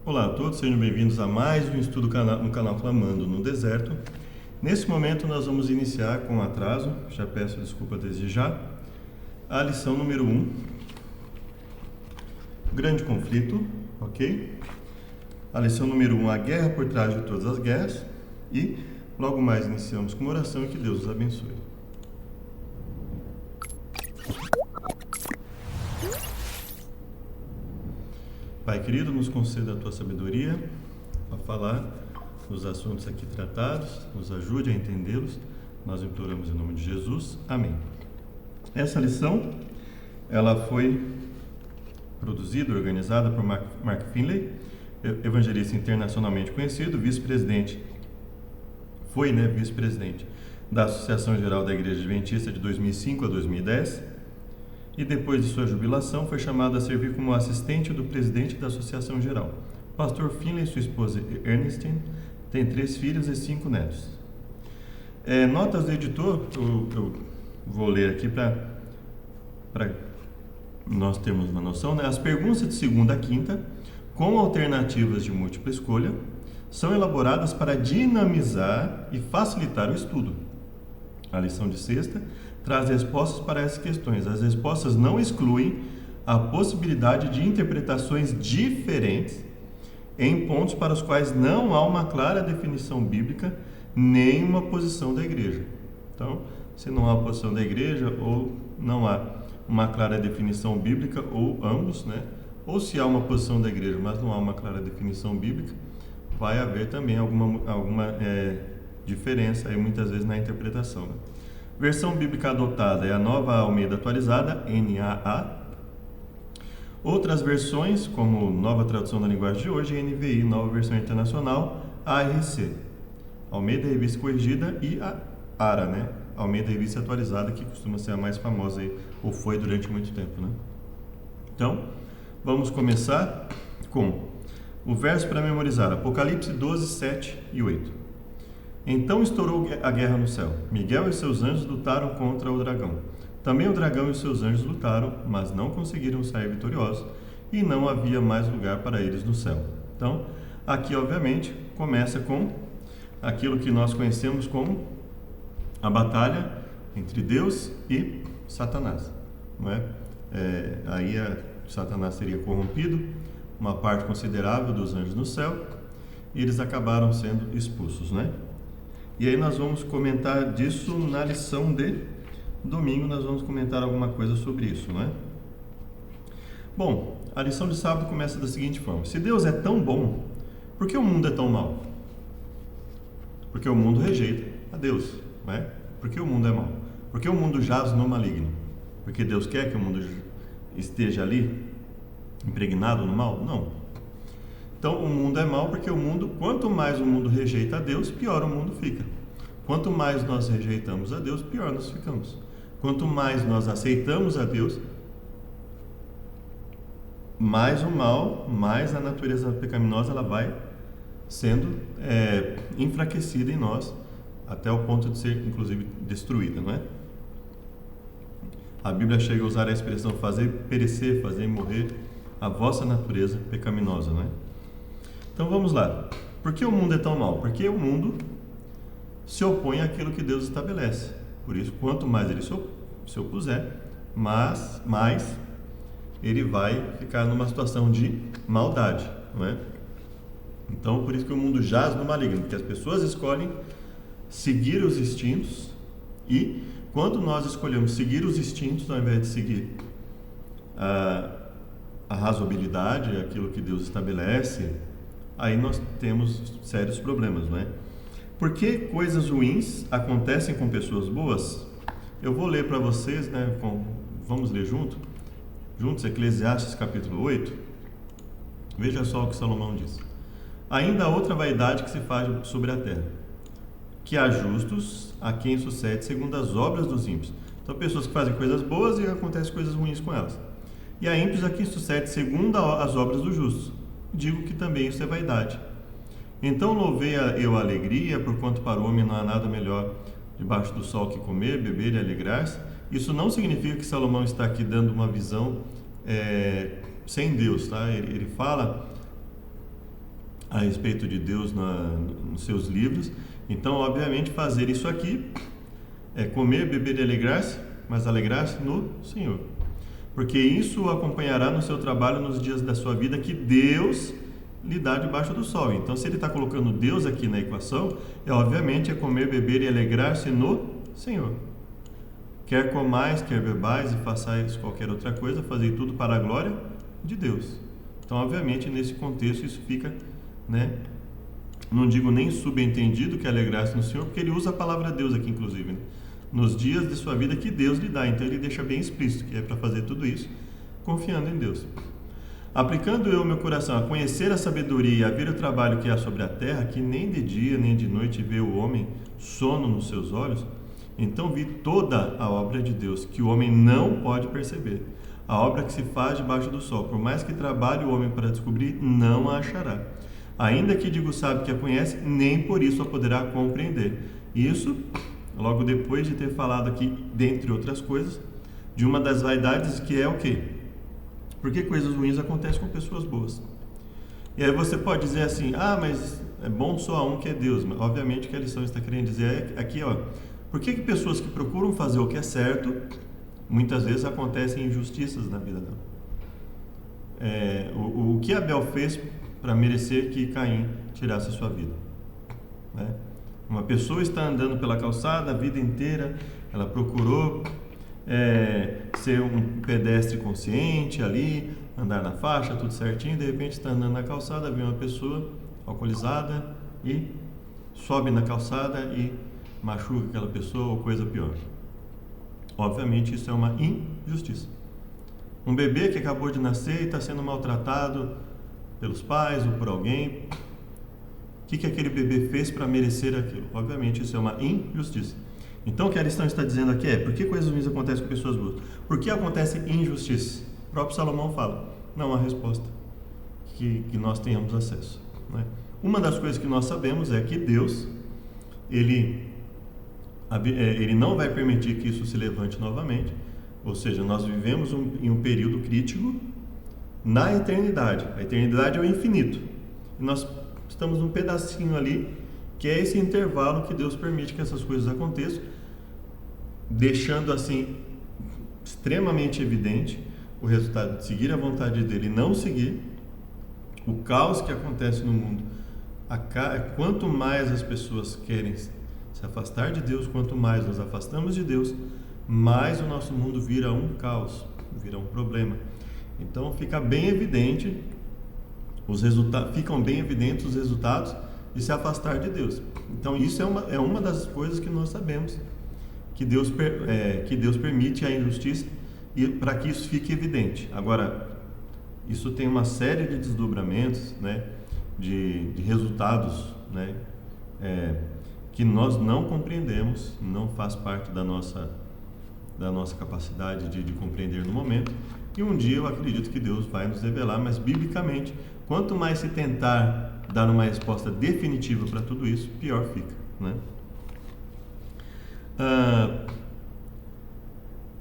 Olá a todos, sejam bem-vindos a mais um estudo no canal Clamando no Deserto. Nesse momento nós vamos iniciar com atraso, já peço desculpa desde já, a lição número 1, Grande Conflito, ok? A lição número 1, a guerra por trás de todas as guerras, e logo mais iniciamos com uma oração e que Deus os abençoe. Pai querido, nos conceda a tua sabedoria a falar dos assuntos aqui tratados, nos ajude a entendê-los. Nós imploramos em nome de Jesus. Amém. Essa lição, ela foi produzida, organizada por Mark Finley, evangelista internacionalmente conhecido, vice-presidente da Associação Geral da Igreja Adventista de 2005 a 2010. E depois de sua jubilação, foi chamado a servir como assistente do presidente da Associação Geral. Pastor Finley e sua esposa Ernestine têm 3 filhos e 5 netos. Notas do editor, eu vou ler aqui para nós termos uma noção, né? As perguntas de segunda a quinta, com alternativas de múltipla escolha, são elaboradas para dinamizar e facilitar o estudo. A lição de sexta traz respostas para essas questões. As respostas não excluem a possibilidade de interpretações diferentes em pontos para os quais não há uma clara definição bíblica nem uma posição da igreja. Então, se não há uma posição da igreja ou não há uma clara definição bíblica, ou ambos, né? Ou se há uma posição da igreja, mas não há uma clara definição bíblica, vai haver também alguma diferença aí, muitas vezes, na interpretação, né? Versão bíblica adotada é a Nova Almeida Atualizada, NAA. Outras versões, como Nova Tradução da Linguagem de Hoje, NVI, Nova Versão Internacional, ARC. Almeida Revista Corrigida e a ARA, né? Almeida Revista Atualizada, que costuma ser a mais famosa aí, ou foi durante muito tempo, né? Então, vamos começar com o verso para memorizar, Apocalipse 12, 7 e 8. Então estourou a guerra no céu. Miguel e seus anjos lutaram contra o dragão. Também o dragão e seus anjos lutaram, mas não conseguiram sair vitoriosos, e não havia mais lugar para eles no céu. Então, aqui obviamente começa com aquilo que nós conhecemos como a batalha entre Deus e Satanás, não é? Satanás seria corrompido, uma parte considerável dos anjos no céu, e eles acabaram sendo expulsos, né? E aí nós vamos comentar disso na lição de domingo, nós vamos comentar alguma coisa sobre isso, não é? Bom, a lição de sábado começa da seguinte forma: se Deus é tão bom, por que o mundo é tão mau? Porque o mundo rejeita a Deus, não é? Por que o mundo é mau? Porque o mundo jaz no maligno? Porque Deus quer que o mundo esteja ali, impregnado no mal? Não. Então, o mundo é mau porque quanto mais o mundo rejeita a Deus, pior o mundo fica. Quanto mais nós rejeitamos a Deus, pior nós ficamos. Quanto mais nós aceitamos a Deus, mais o mal, mais a natureza pecaminosa ela vai sendo enfraquecida em nós, até o ponto de ser, inclusive, destruída, não é? A Bíblia chega a usar a expressão fazer perecer, fazer morrer a vossa natureza pecaminosa, não é? Então vamos lá. Por que o mundo é tão mau? Porque o mundo se opõe àquilo que Deus estabelece. Por isso, quanto mais ele se opuser, mais ele vai ficar numa situação de maldade, não é? Então, por isso que o mundo jaz no maligno, porque as pessoas escolhem seguir os instintos, e quando nós escolhemos seguir os instintos ao invés de seguir a razoabilidade, aquilo que Deus estabelece, aí nós temos sérios problemas, não é? Por que coisas ruins acontecem com pessoas boas? Eu vou ler para vocês, né? Vamos ler juntos, Eclesiastes capítulo 8. Veja só o que Salomão diz. Ainda há outra vaidade que se faz sobre a terra, que há justos a quem sucede segundo as obras dos ímpios. Então, pessoas que fazem coisas boas e acontecem coisas ruins com elas. E há ímpios a quem sucede segundo as obras dos justos. Digo que também isso é vaidade. Então louvei eu a alegria, porquanto para o homem não há nada melhor debaixo do sol que comer, beber e alegrar-se. Isso não significa que Salomão está aqui dando uma visão sem Deus, tá? Ele fala a respeito de Deus nos seus livros. Então, obviamente, fazer isso aqui é comer, beber e alegrar-se, mas alegrar-se no Senhor. Porque isso o acompanhará no seu trabalho nos dias da sua vida que Deus lhe dá debaixo do sol. Então, se ele está colocando Deus aqui na equação, obviamente é comer, beber e alegrar-se no Senhor. Quer comais, quer bebais e façais qualquer outra coisa, fazei tudo para a glória de Deus. Então, obviamente, nesse contexto isso fica, não digo nem subentendido que alegrar-se no Senhor, porque ele usa a palavra Deus aqui, inclusive, nos dias de sua vida que Deus lhe dá. Então, ele deixa bem explícito que é para fazer tudo isso, confiando em Deus. Aplicando eu meu coração a conhecer a sabedoria e a ver o trabalho que há sobre a terra, que nem de dia nem de noite vê o homem sono nos seus olhos, então vi toda a obra de Deus, que o homem não pode perceber. A obra que se faz debaixo do sol, por mais que trabalhe o homem para descobrir, não a achará. Ainda que digo sabe que a conhece, nem por isso a poderá compreender. Isso, logo depois de ter falado aqui, dentre outras coisas, de uma das vaidades que é o quê? Porque coisas ruins acontecem com pessoas boas. E aí você pode dizer assim, mas é bom só a um que é Deus. Mas, obviamente, o que a lição está querendo dizer é aqui, por que pessoas que procuram fazer o que é certo, muitas vezes acontecem injustiças na vida dela? O que Abel fez para merecer que Caim tirasse a sua vida? Uma pessoa está andando pela calçada a vida inteira, ela procurou ser um pedestre consciente ali, andar na faixa, tudo certinho, de repente está andando na calçada, vê uma pessoa alcoolizada e sobe na calçada e machuca aquela pessoa ou coisa pior. Obviamente isso é uma injustiça. Um bebê que acabou de nascer e está sendo maltratado pelos pais ou por alguém, o que aquele bebê fez para merecer aquilo? Obviamente isso é uma injustiça. Então o que a lição está dizendo aqui por que coisas ruins acontecem com pessoas boas? Por que acontece injustiça? O próprio Salomão fala, não há resposta que nós tenhamos acesso. Uma das coisas que nós sabemos é que Deus, Ele não vai permitir que isso se levante novamente, ou seja, nós vivemos em um período crítico na eternidade. A eternidade é o infinito. E nós estamos num pedacinho ali, que é esse intervalo que Deus permite que essas coisas aconteçam, deixando assim extremamente evidente o resultado de seguir a vontade dele e não seguir, o caos que acontece no mundo. Quanto mais as pessoas querem se afastar de Deus, quanto mais nos afastamos de Deus, mais o nosso mundo vira um caos, vira um problema. Então fica bem evidente ficam bem evidentes os resultados de se afastar de Deus. Então isso é uma das coisas que nós sabemos, que Deus permite a injustiça e para que isso fique evidente. Agora, isso tem uma série de desdobramentos, de resultados, que nós não compreendemos, não faz parte da nossa capacidade de compreender no momento, e um dia eu acredito que Deus vai nos revelar, mas biblicamente, quanto mais se tentar dar uma resposta definitiva para tudo isso, pior fica.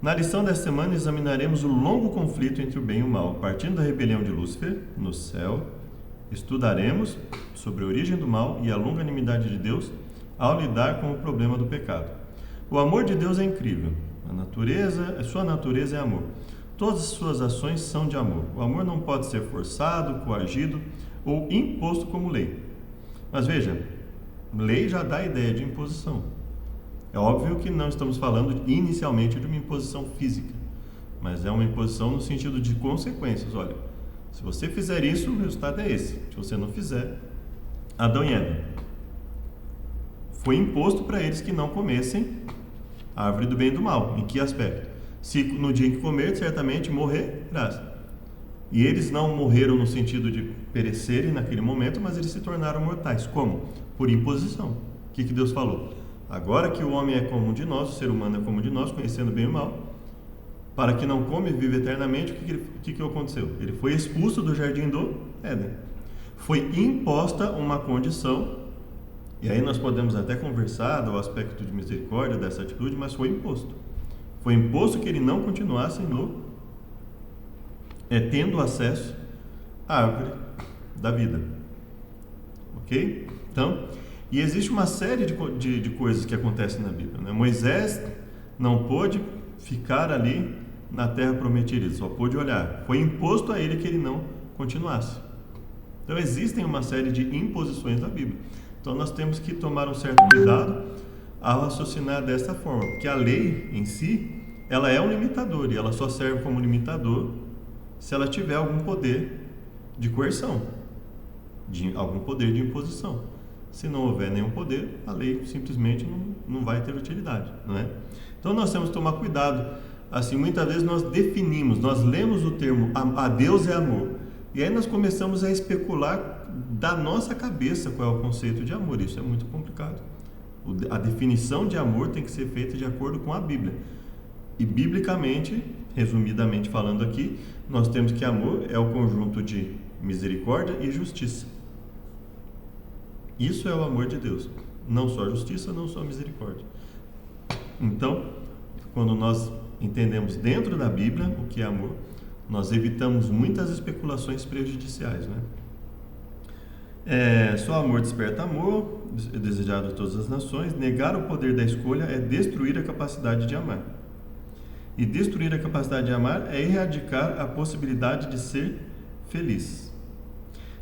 Na lição desta semana examinaremos o longo conflito entre o bem e o mal, partindo da rebelião de Lúcifer no céu. Estudaremos sobre a origem do mal e a longanimidade de Deus ao lidar com o problema do pecado. O amor de Deus é incrível. Sua natureza é amor. Todas as suas ações são de amor. O amor não pode ser forçado, coagido ou imposto como lei. Mas veja, lei já dá a ideia de imposição. É óbvio que não estamos falando inicialmente de uma imposição física, mas é uma imposição no sentido de consequências. Olha, se você fizer isso, o resultado é esse. Se você não fizer, Adão e Eva. Foi imposto para eles que não comessem a árvore do bem e do mal. Em que aspecto? Se no dia em que comer, certamente morrerás. E eles não morreram no sentido de perecerem naquele momento, mas eles se tornaram mortais. Como? Por imposição. O que Deus falou? Agora que o homem é como um de nós, o ser humano é como um de nós, conhecendo bem e o mal, para que não come e vive eternamente, o que aconteceu? Ele foi expulso do jardim do Éden. Foi imposta uma condição, e aí nós podemos até conversar do aspecto de misericórdia dessa atitude, mas foi imposto. Foi imposto que ele não continuasse tendo acesso à árvore da vida. ok? Então, e existe uma série de coisas que acontecem na Bíblia, né? Moisés não pôde ficar ali na terra prometida, ele só pôde olhar. Foi imposto a ele que ele não continuasse. Então existem uma série de imposições na Bíblia. Então nós temos que tomar um certo cuidado ao raciocinar dessa forma, porque a lei em si, ela é um limitador, e ela só serve como limitador se ela tiver algum poder de coerção, algum poder de imposição. Se não houver nenhum poder, a lei simplesmente não vai ter utilidade, não é? Então nós temos que tomar cuidado. Assim, muitas vezes nós lemos o termo a Deus é amor, e aí nós começamos a especular da nossa cabeça qual é o conceito de amor. Isso é muito complicado. A definição de amor tem que ser feita de acordo com a Bíblia. E biblicamente, resumidamente falando aqui, nós temos que amor é o conjunto de misericórdia e justiça. Isso é o amor de Deus. Não só justiça, não só misericórdia. Então, quando nós entendemos dentro da Bíblia o que é amor, nós evitamos muitas especulações prejudiciais, né? Só amor desperta amor, desejado a todas as nações. Negar o poder da escolha é destruir a capacidade de amar. E destruir a capacidade de amar é erradicar a possibilidade de ser feliz.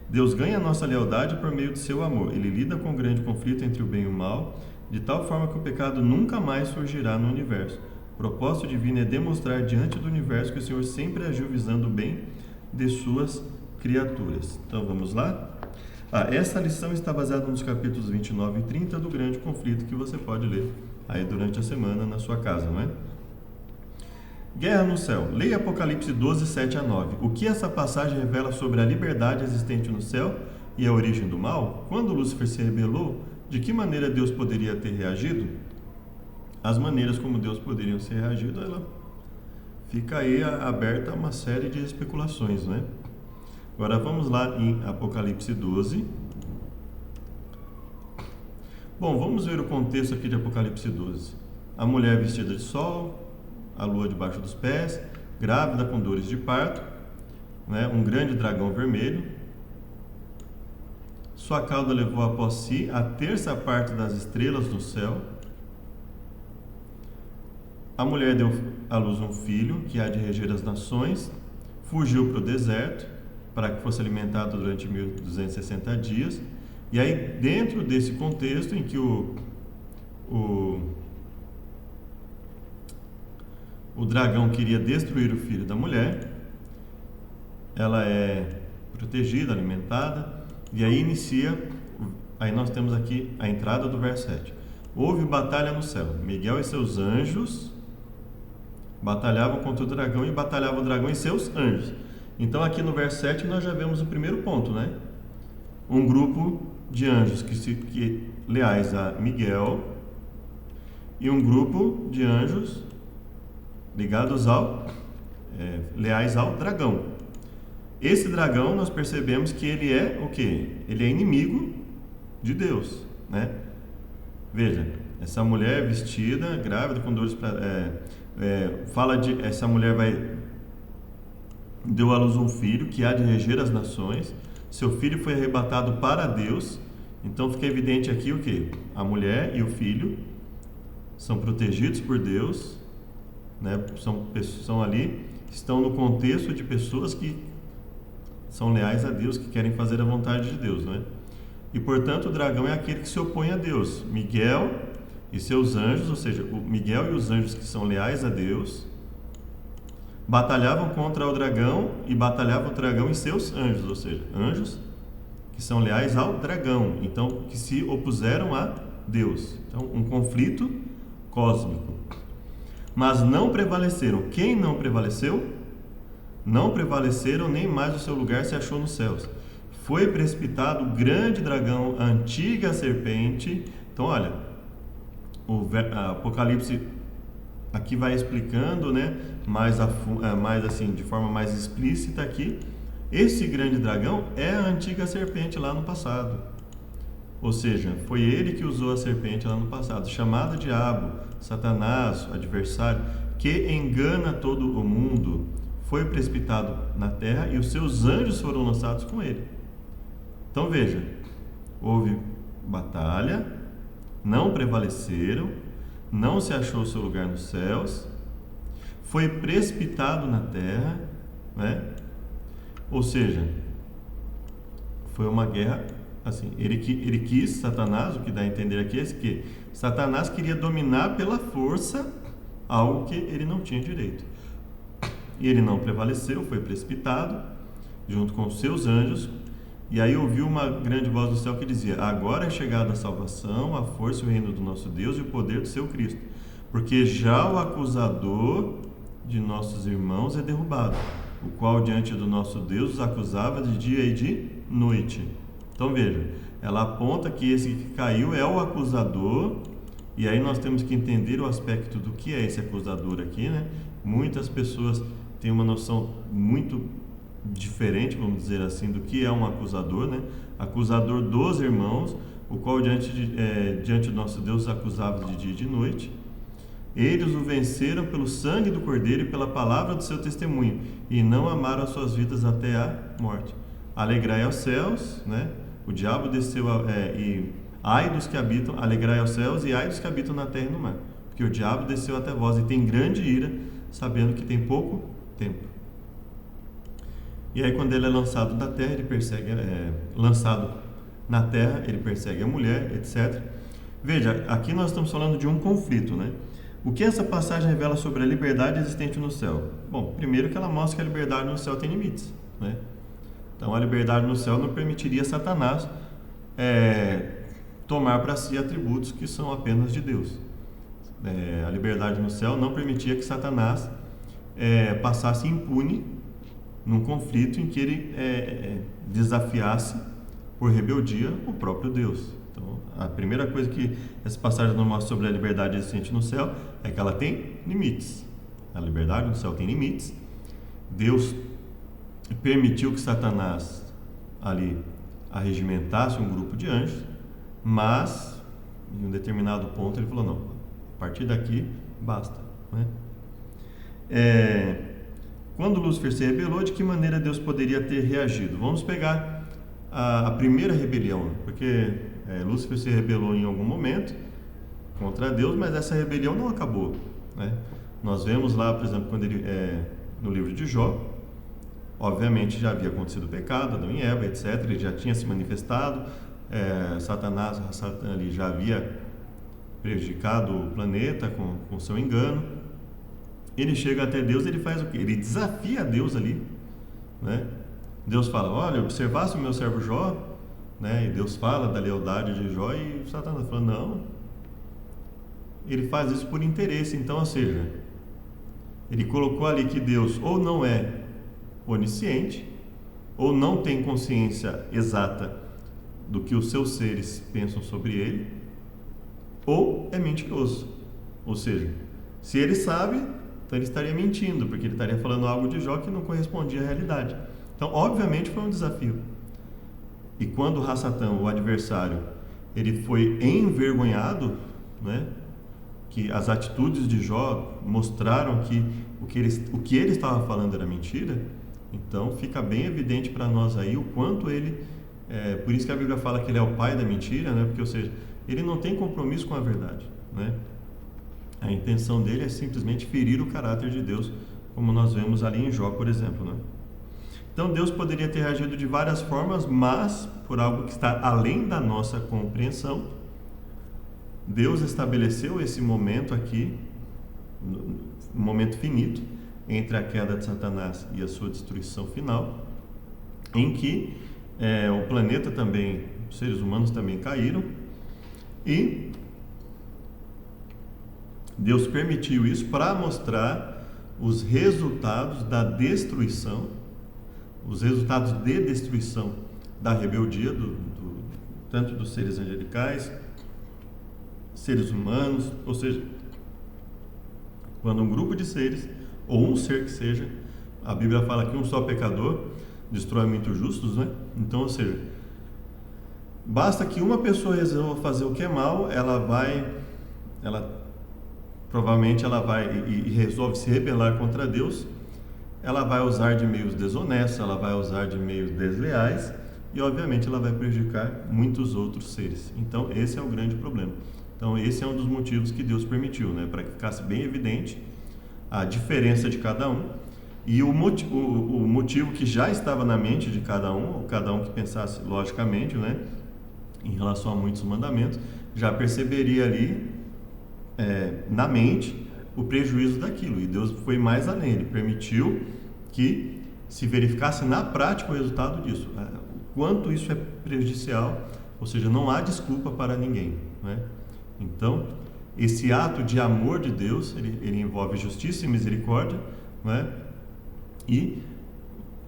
Deus ganha a nossa lealdade por meio de seu amor. Ele lida com o grande conflito entre o bem e o mal, de tal forma que o pecado nunca mais surgirá no universo. O propósito divino é demonstrar diante do universo que o Senhor sempre agiu visando o bem de suas criaturas. Então vamos lá? Essa lição está baseada nos capítulos 29 e 30 do grande conflito, que você pode ler aí durante a semana na sua casa, não é? Guerra no céu. Leia Apocalipse 12, 7 a 9. O que essa passagem revela sobre a liberdade existente no céu e a origem do mal? Quando Lúcifer se rebelou, de que maneira Deus poderia ter reagido? As maneiras como Deus poderia ter reagido, ela fica aí aberta a uma série de especulações, né? Agora vamos lá em Apocalipse 12. Bom, vamos ver o contexto aqui de Apocalipse 12. A mulher vestida de sol, a lua debaixo dos pés, grávida com dores de parto, né? Um grande dragão vermelho. Sua cauda levou após si a terça parte das estrelas do céu. A mulher deu à luz um filho que há de reger as nações, fugiu para o deserto para que fosse alimentado durante 1260 dias. E aí, dentro desse contexto em que o dragão queria destruir o filho da mulher, ela é protegida, alimentada, e aí aí nós temos aqui a entrada do verso 7. Houve batalha no céu. Miguel e seus anjos batalhavam contra o dragão, e batalhava o dragão e seus anjos. Então aqui no verso 7 nós já vemos o primeiro ponto, né? Um grupo de anjos que leais a Miguel e um grupo de anjos ligados leais ao dragão. Esse dragão, nós percebemos que ele é o quê? Ele é inimigo de Deus, né? Veja, essa mulher vestida, grávida, com dores essa mulher deu à luz um filho que há de reger as nações. Seu filho foi arrebatado para Deus. Então fica evidente aqui o quê? A mulher e o filho são protegidos por Deus, né? Estão no contexto de pessoas que são leais a Deus, que querem fazer a vontade de Deus, né? E portanto o dragão é aquele que se opõe a Deus. Miguel e seus anjos, ou seja, o Miguel e os anjos que são leais a Deus, batalhavam contra o dragão, e batalhavam o dragão e seus anjos, ou seja, anjos que são leais ao dragão, então que se opuseram a Deus. Então, um conflito cósmico. Mas não prevaleceram. Quem não prevaleceu? Não prevaleceram, nem mais o seu lugar se achou nos céus. Foi precipitado o grande dragão, a antiga serpente. Então, olha, o Apocalipse aqui vai explicando, né, mais assim, de forma mais explícita aqui. Esse grande dragão é a antiga serpente lá no passado. Ou seja, foi ele que usou a serpente lá no passado, chamada Diabo, Satanás, adversário, que engana todo o mundo. Foi precipitado na terra e os seus anjos foram lançados com ele. Então veja, Houve batalha, não prevaleceram, não se achou seu lugar nos céus, foi precipitado na terra, né? Ou seja, foi uma guerra, assim, ele quis, Satanás, o que dá a entender aqui é que Satanás queria dominar pela força algo que ele não tinha direito. E ele não prevaleceu, foi precipitado, junto com os seus anjos, e aí ouviu uma grande voz do céu que dizia: agora é chegada a salvação, a força e o reino do nosso Deus e o poder do seu Cristo, porque já o acusador de nossos irmãos é derrubado, o qual diante do nosso Deus os acusava de dia e de noite. Então veja, ela aponta que esse que caiu é o acusador, e aí nós temos que entender o aspecto do que é esse acusador aqui, né? Muitas pessoas têm uma noção muito diferente, vamos dizer assim, do que é um acusador, né? Acusador dos irmãos, o qual diante do nosso Deus os acusava de dia e de noite. Eles o venceram pelo sangue do Cordeiro e pela palavra do seu testemunho, e não amaram as suas vidas até a morte. Alegrai aos céus, né? O diabo desceu e ai dos que habitam, alegrai aos céus e ai dos que habitam na terra e no mar, porque o diabo desceu até vós e tem grande ira, sabendo que tem pouco tempo. E aí quando ele é lançado da terra, ele persegue, lançado na terra, ele persegue a mulher, etc. Veja, aqui nós estamos falando de um conflito, né? O que essa passagem revela sobre a liberdade existente no céu? Bom, primeiro que ela mostra que a liberdade no céu tem limites, né? Então a liberdade no céu não permitiria Satanás tomar para si atributos que são apenas de Deus. A liberdade no céu não permitia que Satanás passasse impune num conflito em que ele desafiasse por rebeldia o próprio Deus. Então, a primeira coisa que essa passagem nos mostra sobre a liberdade existente no céu é que ela tem limites. A liberdade no céu tem limites. Deus permitiu que Satanás ali arregimentasse um grupo de anjos, mas em um determinado ponto ele falou: não, a partir daqui basta, né? Quando Lúcifer se rebelou, de que maneira Deus poderia ter reagido? Vamos pegar a primeira rebelião, porque Lúcifer se rebelou em algum momento contra Deus, mas essa rebelião não acabou, né? Nós vemos lá, por exemplo, quando ele no livro de Jó, obviamente já havia acontecido o pecado, Adão e Eva, etc. Ele já tinha se manifestado, Satanás ali já havia prejudicado o planeta com seu engano. Ele chega até Deus, ele faz o quê? Ele desafia Deus ali, né? Deus fala: olha, observasse o meu servo Jó, né? E Deus fala da lealdade de Jó, e Satanás fala: não. Ele faz isso por interesse. Então, ou seja, ele colocou ali que Deus ou não é onisciente, ou não tem consciência exata do que os seus seres pensam sobre ele, ou é mentiroso. Ou seja, se ele sabe, então ele estaria mentindo, porque ele estaria falando algo de Jó que não correspondia à realidade. Então, obviamente, foi um desafio. E quando Hassatã, o adversário, ele foi envergonhado, né, que as atitudes de Jó mostraram que o que ele estava falando era mentira, então fica bem evidente para nós aí o quanto ele, por isso que a Bíblia fala que ele é o pai da mentira, né? Porque, ou seja, ele não tem compromisso com a verdade, né? A intenção dele é simplesmente ferir o caráter de Deus, como nós vemos ali em Jó, por exemplo, né? Então Deus poderia ter reagido de várias formas, mas por algo que está além da nossa compreensão, Deus estabeleceu esse momento aqui, um momento finito, entre a queda de Satanás e a sua destruição final, em que o planeta também, os seres humanos também caíram, e Deus permitiu isso para mostrar os resultados da destruição, os resultados de destruição da rebeldia, tanto dos seres angelicais, seres humanos, ou seja, quando um grupo de seres, ou um ser que seja, a Bíblia fala que um só pecador destrói muitos justos, né? Então, ou seja, basta que uma pessoa resolva fazer o que é mal, provavelmente ela vai e resolve se rebelar contra Deus, ela vai usar de meios desonestos, ela vai usar de meios desleais, e obviamente ela vai prejudicar muitos outros seres. Então esse é o grande problema. Então esse é um dos motivos que Deus permitiu, né, para que ficasse bem evidente a diferença de cada um e o motivo que já estava na mente de cada um que pensasse logicamente, né, em relação a muitos mandamentos, já perceberia ali na mente o prejuízo daquilo, e Deus foi mais além, Ele permitiu que se verificasse na prática o resultado disso, o quanto isso é prejudicial, ou seja, não há desculpa para ninguém, né? Então, esse ato de amor de Deus, ele envolve justiça e misericórdia, né? E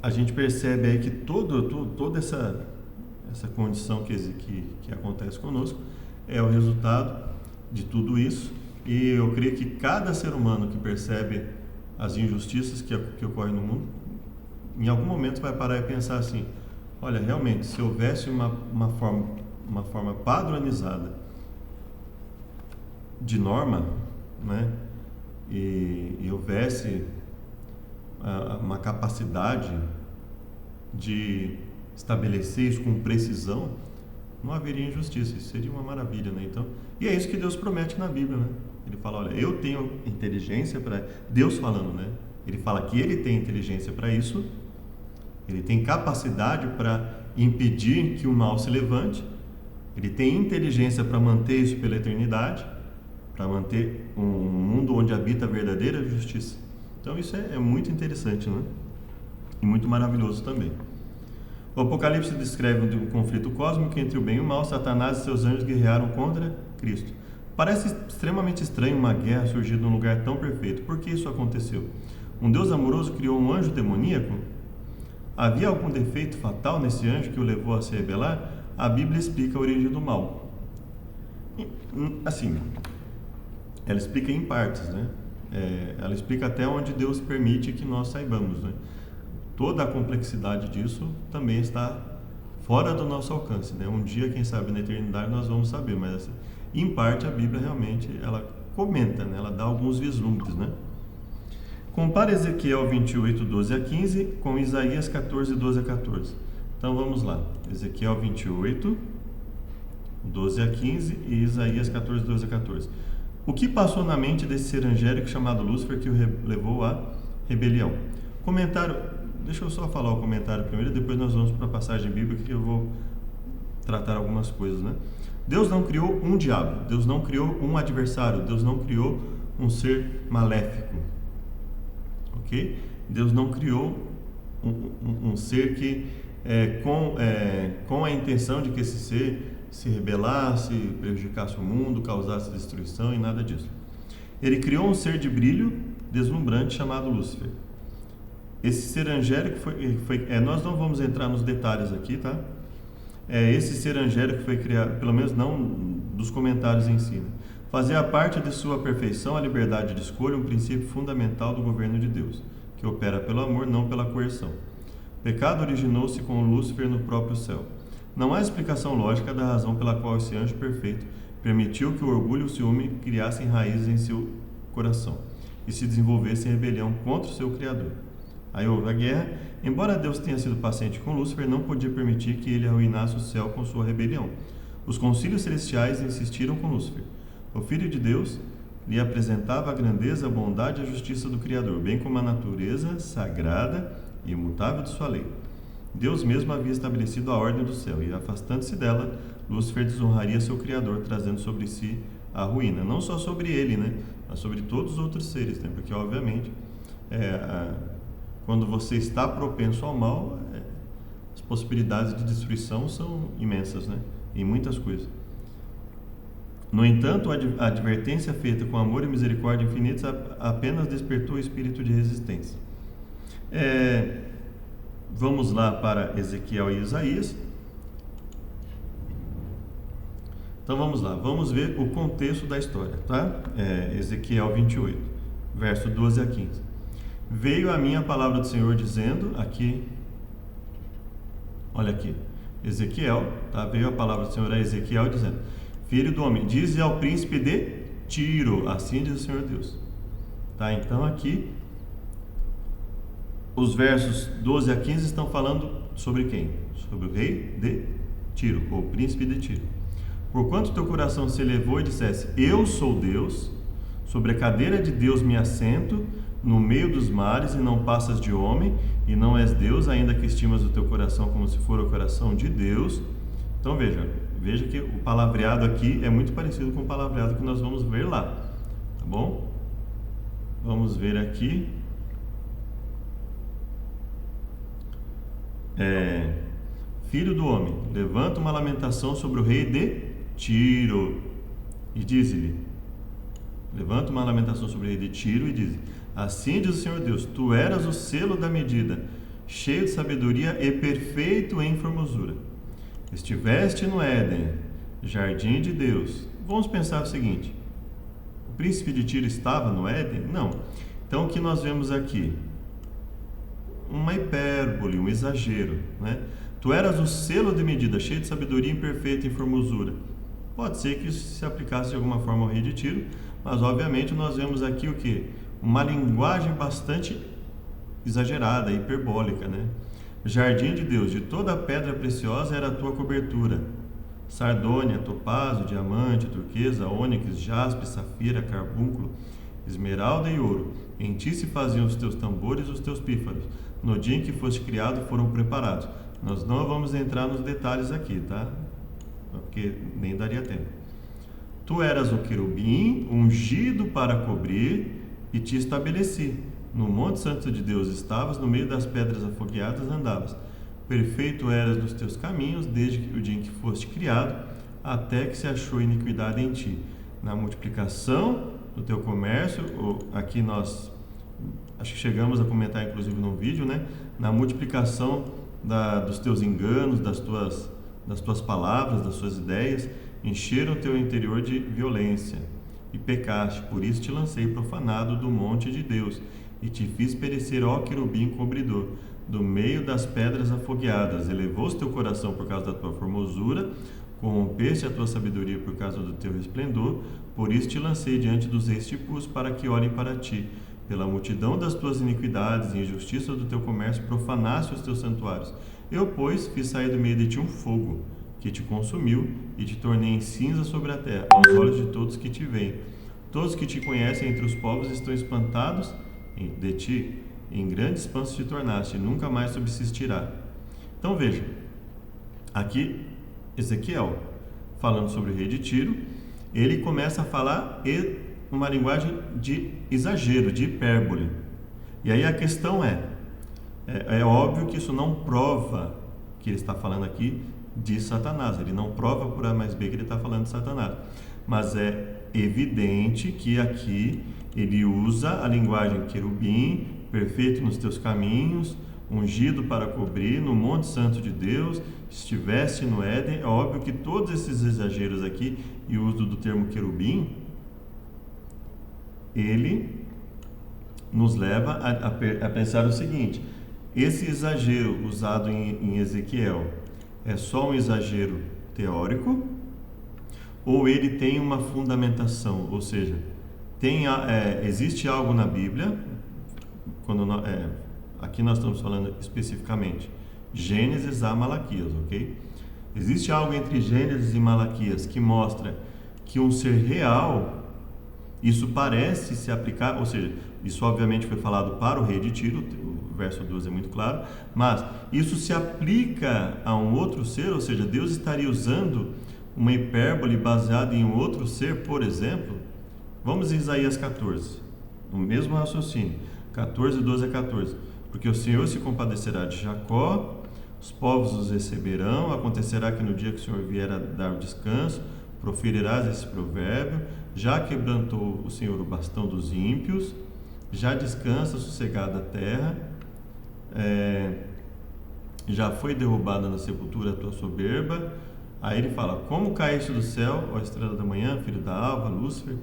a gente percebe aí que toda essa condição que acontece conosco é o resultado de tudo isso, e eu creio que cada ser humano que percebe as injustiças que ocorrem no mundo, em algum momento vai parar e pensar assim: olha, realmente, se houvesse uma forma padronizada de norma, né, e houvesse uma capacidade de estabelecer isso com precisão, não haveria injustiça, isso seria uma maravilha, né? Então, e é isso que Deus promete na Bíblia, né? Ele fala, olha, eu tenho inteligência para... Deus falando, né? Ele fala que ele tem inteligência para isso, ele tem capacidade para impedir que o mal se levante, ele tem inteligência para manter isso pela eternidade, para manter um mundo onde habita a verdadeira justiça. Então isso é muito interessante, né? E muito maravilhoso também. O Apocalipse descreve um conflito cósmico entre o bem e o mal. Satanás e seus anjos guerrearam contra Cristo. Parece extremamente estranho uma guerra surgir num lugar tão perfeito. Por que isso aconteceu? Um Deus amoroso criou um anjo demoníaco? Havia algum defeito fatal nesse anjo que o levou a se rebelar? A Bíblia explica a origem do mal. Assim, ela explica em partes, né? Ela explica até onde Deus permite que nós saibamos, né? Toda a complexidade disso também está fora do nosso alcance, né? Um dia, quem sabe, na eternidade nós vamos saber, mas assim, em parte a Bíblia realmente ela comenta, né? Ela dá alguns vislumbres, né? Compare Ezequiel 28, 12 a 15 com Isaías 14, 12 a 14. Então vamos lá, Ezequiel 28, 12 a 15 e Isaías 14, 12 a 14. O que passou na mente desse ser angélico chamado Lúcifer que o levou à rebelião? Comentário, deixa eu só falar o comentário primeiro, depois nós vamos para a passagem bíblica que eu vou tratar algumas coisas, né? Deus não criou um diabo, Deus não criou um adversário, Deus não criou um ser maléfico, ok? Deus não criou um ser que com a intenção de que esse ser se rebelasse, prejudicasse o mundo, causasse destruição e nada disso. Ele criou um ser de brilho deslumbrante chamado Lúcifer. Esse ser angélico nós não vamos entrar nos detalhes aqui, tá? Esse ser angélico foi criado, pelo menos não dos comentários em si, né? Fazia parte de sua perfeição a liberdade de escolha, um princípio fundamental do governo de Deus, que opera pelo amor, não pela coerção. O pecado originou-se com Lúcifer no próprio céu. Não há explicação lógica da razão pela qual esse anjo perfeito permitiu que o orgulho e o ciúme criassem raízes em seu coração e se desenvolvessem em rebelião contra o seu Criador. Aí houve a guerra. Embora Deus tenha sido paciente com Lúcifer, não podia permitir que ele arruinasse o céu com sua rebelião. Os concílios celestiais insistiram com Lúcifer. O Filho de Deus lhe apresentava a grandeza, a bondade e a justiça do Criador, bem como a natureza sagrada e imutável de sua lei. Deus mesmo havia estabelecido a ordem do céu, e afastando-se dela, Lúcifer desonraria seu Criador, trazendo sobre si a ruína. Não só sobre ele, né, mas sobre todos os outros seres, né? Porque, obviamente, quando você está propenso ao mal, as possibilidades de destruição são imensas, né, em muitas coisas. No entanto, a advertência feita com amor e misericórdia infinitos apenas despertou o espírito de resistência. Vamos lá para Ezequiel e Isaías. Então vamos lá, vamos ver o contexto da história, tá? Ezequiel 28, verso 12 a 15. Veio a mim a palavra do Senhor dizendo, aqui, olha aqui, Ezequiel, tá? Veio a palavra do Senhor a Ezequiel dizendo: Filho do homem, dize ao príncipe de Tiro, assim diz o Senhor Deus. Tá? Então aqui, os versos 12 a 15 estão falando sobre quem? sobre o rei de Tiro, ou príncipe de Tiro. Porquanto teu coração se elevou e dissesse: eu sou Deus, sobre a cadeira de Deus me assento, no meio dos mares, e não passas de homem, e não és Deus, ainda que estimas o teu coração como se for o coração de Deus. Então veja que o palavreado aqui é muito parecido com o palavreado que nós vamos ver lá, tá bom? Vamos ver aqui. Filho do homem, levanta uma lamentação sobre o rei de Tiro, e diz-lhe, levanta uma lamentação sobre o rei de Tiro e diz: assim diz o Senhor Deus, tu eras o selo da medida, cheio de sabedoria e perfeito em formosura. Estiveste no Éden, jardim de Deus. Vamos pensar o seguinte: o príncipe de Tiro estava no Éden? Não. Então o que nós vemos aqui? Uma hipérbole, um exagero, né? Tu eras o selo de medida, cheio de sabedoria e perfeito em formosura. Pode ser que isso se aplicasse de alguma forma ao rei de Tiro, mas obviamente nós vemos aqui o quê? Uma linguagem bastante exagerada, hiperbólica, né? Jardim de Deus, de toda a pedra preciosa era a tua cobertura: sardônia, topázio, diamante, turquesa, ônix, jaspe, safira, carbúnculo, esmeralda e ouro. Em ti se faziam os teus tambores e os teus pífaros. No dia em que foste criado foram preparados. Nós não vamos entrar nos detalhes aqui, tá? Porque nem daria tempo. Tu eras o querubim, ungido para cobrir, e te estabeleci. No monte santo de Deus estavas, no meio das pedras afogueadas andavas. Perfeito eras nos teus caminhos, desde o dia em que foste criado, até que se achou iniquidade em ti. Na multiplicação do teu comércio, aqui nós, acho que chegamos a comentar inclusive no vídeo, né? Na multiplicação dos teus enganos, das tuas palavras, das suas ideias, encheram o teu interior de violência, e pecaste, por isso te lancei profanado do monte de Deus, e te fiz perecer, ó querubim cobridor, do meio das pedras afogueadas. Elevou-se teu coração por causa da tua formosura, corrompeste a tua sabedoria por causa do teu resplendor, por isso te lancei diante dos reis tipus, para que olhem para ti. Pela multidão das tuas iniquidades e injustiça do teu comércio, profanaste os teus santuários. Eu, pois, fiz sair do meio de ti um fogo, que te consumiu, e te tornei em cinza sobre a terra, aos olhos de todos que te veem. Todos que te conhecem entre os povos estão espantados de ti, em grande espanto te tornaste, e nunca mais subsistirá. Então veja, aqui Ezequiel, falando sobre o rei de Tiro, ele começa a falar uma linguagem de exagero, de hipérbole. E aí a questão é óbvio que isso não prova que ele está falando aqui de Satanás, ele não prova por A mais B que ele está falando de Satanás, mas é evidente que aqui ele usa a linguagem querubim, perfeito nos teus caminhos, ungido para cobrir, no monte santo de Deus, estiveste no Éden. É óbvio que todos esses exageros aqui e o uso do termo querubim, ele nos leva a pensar o seguinte: esse exagero usado em Ezequiel é só um exagero teórico, ou ele tem uma fundamentação, ou seja, existe algo na Bíblia, aqui nós estamos falando especificamente Gênesis a Malaquias, ok? Existe algo entre Gênesis e Malaquias que mostra que um ser real, isso parece se aplicar, ou seja, isso obviamente foi falado para o rei de Tiro, o verso 12 é muito claro, mas isso se aplica a um outro ser, ou seja, Deus estaria usando uma hipérbole baseada em um outro ser, por exemplo. Vamos em Isaías 14, no mesmo raciocínio, 14, 12 a 14. Porque o Senhor se compadecerá de Jacó, os povos os receberão, acontecerá que no dia que o Senhor vier a dar o descanso, proferirás esse provérbio: já quebrantou o Senhor o bastão dos ímpios, já descansa sossegada a terra, já foi derrubada na sepultura a tua soberba. Aí ele fala: como caíste do céu, ó estrela da manhã, filho da alva, Lúcifer,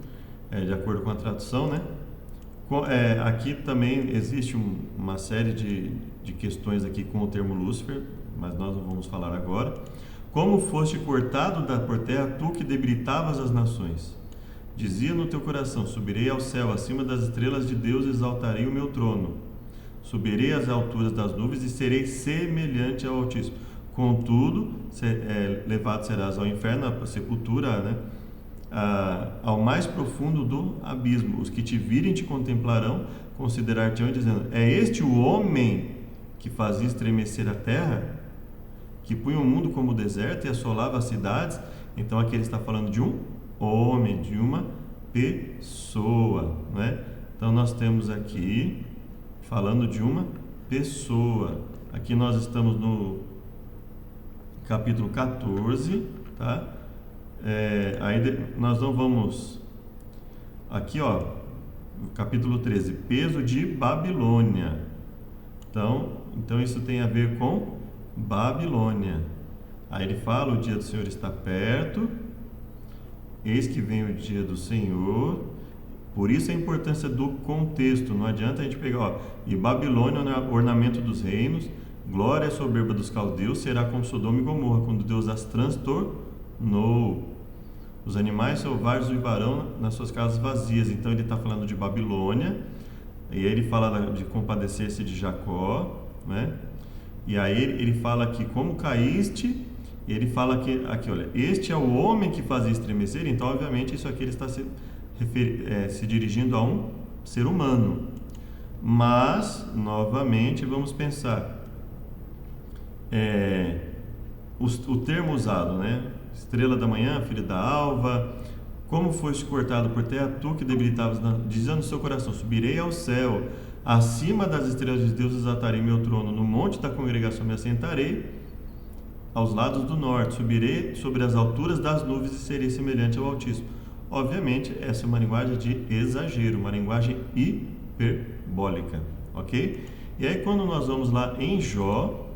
de acordo com a tradução, né? Aqui também existe uma série de questões aqui com o termo Lúcifer, mas nós não vamos falar agora. Como foste cortado por terra, tu que debilitavas as nações. Dizia no teu coração: subirei ao céu, acima das estrelas de Deus exaltarei o meu trono. Subirei às alturas das nuvens e serei semelhante ao Altíssimo. Contudo, levado serás ao inferno, à sepultura, né? Ao mais profundo do abismo. Os que te virem te contemplarão, considerar-te-ão, dizendo: é este o homem que fazia estremecer a terra, que punha o mundo como deserto e assolava as cidades? Então aqui ele está falando de um homem, de uma pessoa, né? Então nós temos aqui falando de uma pessoa. Aqui nós estamos no capítulo 14, tá? Nós não vamos aqui, ó, capítulo 13, peso de Babilônia. Então isso tem a ver com Babilônia. Aí ele fala: o dia do Senhor está perto, eis que vem o dia do Senhor. Por isso a importância do contexto. Não adianta a gente pegar, ó, e Babilônia, ornamento dos reinos, glória soberba dos caldeus, será como Sodoma e Gomorra, quando Deus as transtornou. Os animais selvagens vivarão nas suas casas vazias. Então ele está falando de Babilônia, e aí ele fala de compadecer-se de Jacó, né? E aí ele fala aqui como caíste, e ele fala aqui, olha, este é o homem que fazia estremecer. Então obviamente isso aqui ele está se dirigindo a um ser humano. Mas novamente vamos pensar, o termo usado, né? Estrela da manhã, filho da alva, como foste cortado por terra, tu que debilitavas, dizendo no seu coração: subirei ao céu, acima das estrelas de Deus desatarei meu trono, no monte da congregação me assentarei, aos lados do norte, subirei sobre as alturas das nuvens e serei semelhante ao Altíssimo. Obviamente essa é uma linguagem de exagero, uma linguagem hiperbólica, ok? E aí quando nós vamos lá em Jó,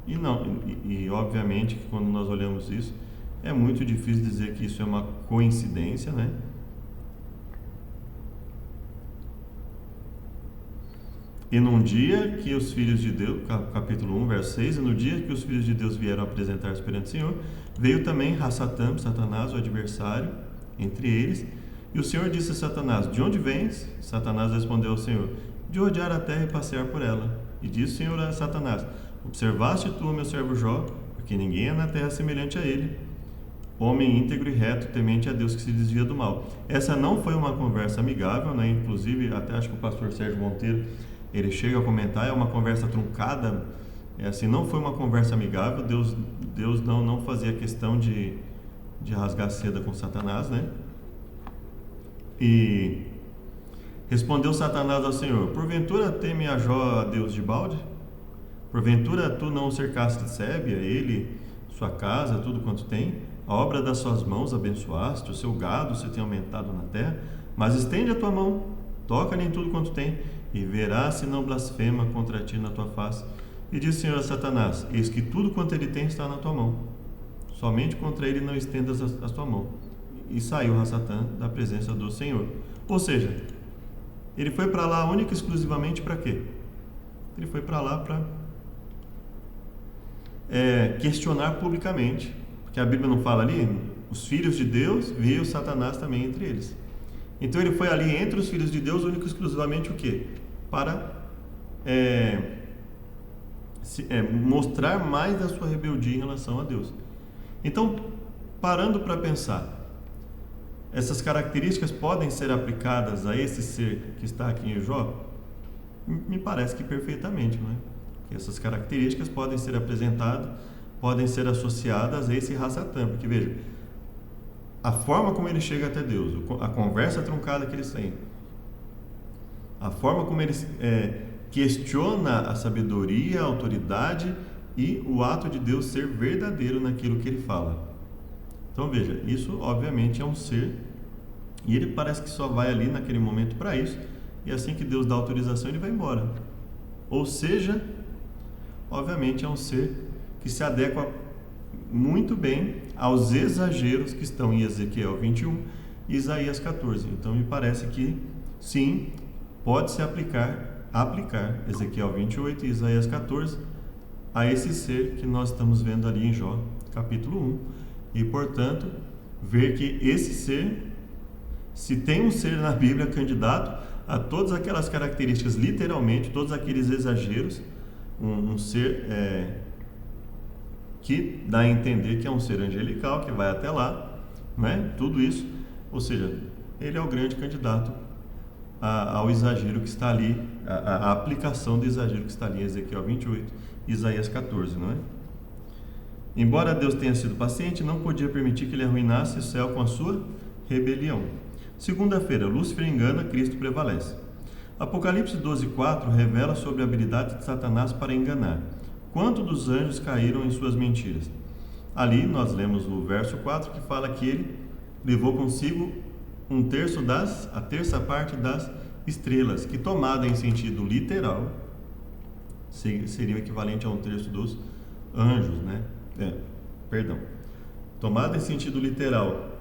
e obviamente que quando nós olhamos isso, é muito difícil dizer que isso é uma coincidência, né? E num dia que os filhos de Deus, capítulo 1, verso 6, e no dia que os filhos de Deus vieram apresentar-se perante o Senhor, veio também Rassatã, Satanás, o adversário, entre eles, e o Senhor disse a Satanás: de onde vens? Satanás respondeu ao Senhor: de rodear a terra e passear por ela. E disse o Senhor a Satanás: observaste tu, meu servo Jó, porque ninguém é na terra semelhante a ele, homem íntegro e reto, temente a Deus, que se desvia do mal. Essa não foi uma conversa amigável, né? Inclusive, até acho que o pastor Sérgio Monteiro, ele chega a comentar, é uma conversa truncada, assim, não foi uma conversa amigável. Deus não fazia questão de rasgar seda com Satanás, né? E respondeu Satanás ao Senhor: porventura teme a Jó a Deus de balde? Porventura tu não o cercaste de sébia, ele, sua casa, tudo quanto tem? A obra das suas mãos abençoaste, o seu gado se tem aumentado na terra? Mas estende a tua mão, toca-lhe em tudo quanto tem, e verás se não blasfema contra ti na tua face. E disse o Senhor a Satanás: eis que tudo quanto ele tem está na tua mão, somente contra ele não estendas a tua mão. E saiu Satã da presença do Senhor. Ou seja, ele foi para lá única e exclusivamente para quê? Ele foi para lá para questionar publicamente, porque a Bíblia não fala ali, os filhos de Deus, veio Satanás também entre eles. Então ele foi ali entre os filhos de Deus único e exclusivamente o quê? Para mostrar mais da sua rebeldia em relação a Deus. Então, parando para pensar, essas características podem ser aplicadas a esse ser que está aqui em Jó? Me parece que perfeitamente, não é? Que essas características podem ser apresentadas, podem ser associadas a esse Rassatã, porque veja, a forma como ele chega até Deus, a conversa truncada que eles têm, a forma como eles questiona a sabedoria, a autoridade e o ato de Deus ser verdadeiro naquilo que ele fala. Então veja, isso obviamente é um ser, e ele parece que só vai ali naquele momento para isso, e assim que Deus dá autorização ele vai embora. Ou seja, obviamente é um ser que se adequa muito bem aos exageros que estão em Ezequiel 21 e Isaías 14. Então me parece que sim, pode-se aplicar Ezequiel 28 e Isaías 14 a esse ser que nós estamos vendo ali em Jó capítulo 1. E portanto, ver que esse ser, se tem um ser na Bíblia candidato a todas aquelas características, literalmente, todos aqueles exageros, um ser que dá a entender que é um ser angelical, que vai até lá, né? Tudo isso, ou seja, ele é o grande candidato ao exagero que está ali, a aplicação do exagero que está ali em Ezequiel 28 e Isaías 14, não é? Embora Deus tenha sido paciente, não podia permitir que ele arruinasse o céu com a sua rebelião. Segunda-feira, Lúcifer engana, Cristo prevalece. Apocalipse 12:4 revela sobre a habilidade de Satanás para enganar. Quanto dos anjos caíram em suas mentiras? Ali nós lemos o verso 4 que fala que ele levou consigo a terça parte das estrelas, que tomada em sentido literal seria o equivalente a um terço dos anjos, né? Tomada em sentido literal,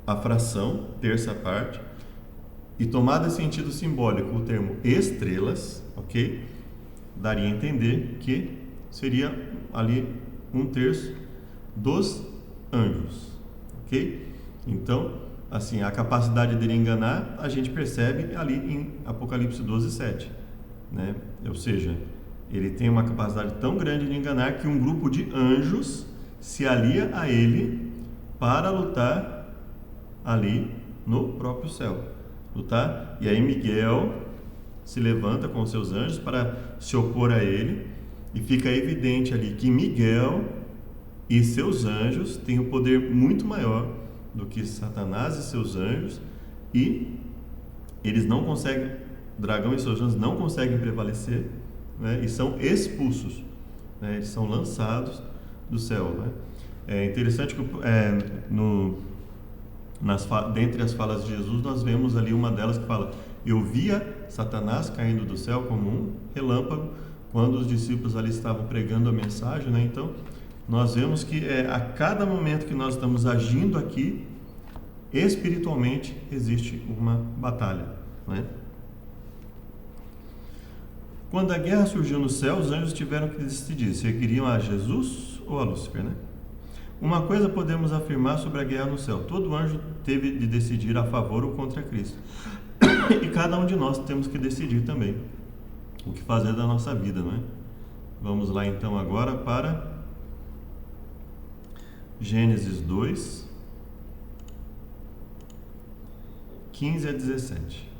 a fração, terça parte, e tomada em sentido simbólico, o termo estrelas, ok? Daria a entender que seria ali um terço dos anjos, ok? Então, assim, a capacidade dele enganar, a gente percebe ali em Apocalipse 12:7, né? Ou seja, ele tem uma capacidade tão grande de enganar que um grupo de anjos se alia a ele para lutar ali no próprio céu. Lutar, e aí Miguel se levanta com seus anjos para se opor a ele, e fica evidente ali que Miguel e seus anjos têm um poder muito maior do que Satanás e seus anjos, e eles não conseguem, dragão e seus anjos não conseguem prevalecer, né, e são expulsos, né, eles são lançados do céu, né. É interessante que dentre as falas de Jesus nós vemos ali uma delas que fala: eu via Satanás caindo do céu como um relâmpago, quando os discípulos ali estavam pregando a mensagem, né? Então nós vemos que a cada momento que nós estamos agindo aqui, espiritualmente existe uma batalha, né? Quando a guerra surgiu no céu, os anjos tiveram que decidir se queriam a Jesus ou a Lúcifer, né? Uma coisa podemos afirmar sobre a guerra no céu: todo anjo teve de decidir a favor ou contra Cristo. E cada um de nós temos que decidir também o que fazer da nossa vida, não é? Vamos lá então agora para Gênesis 2, 15 a 17.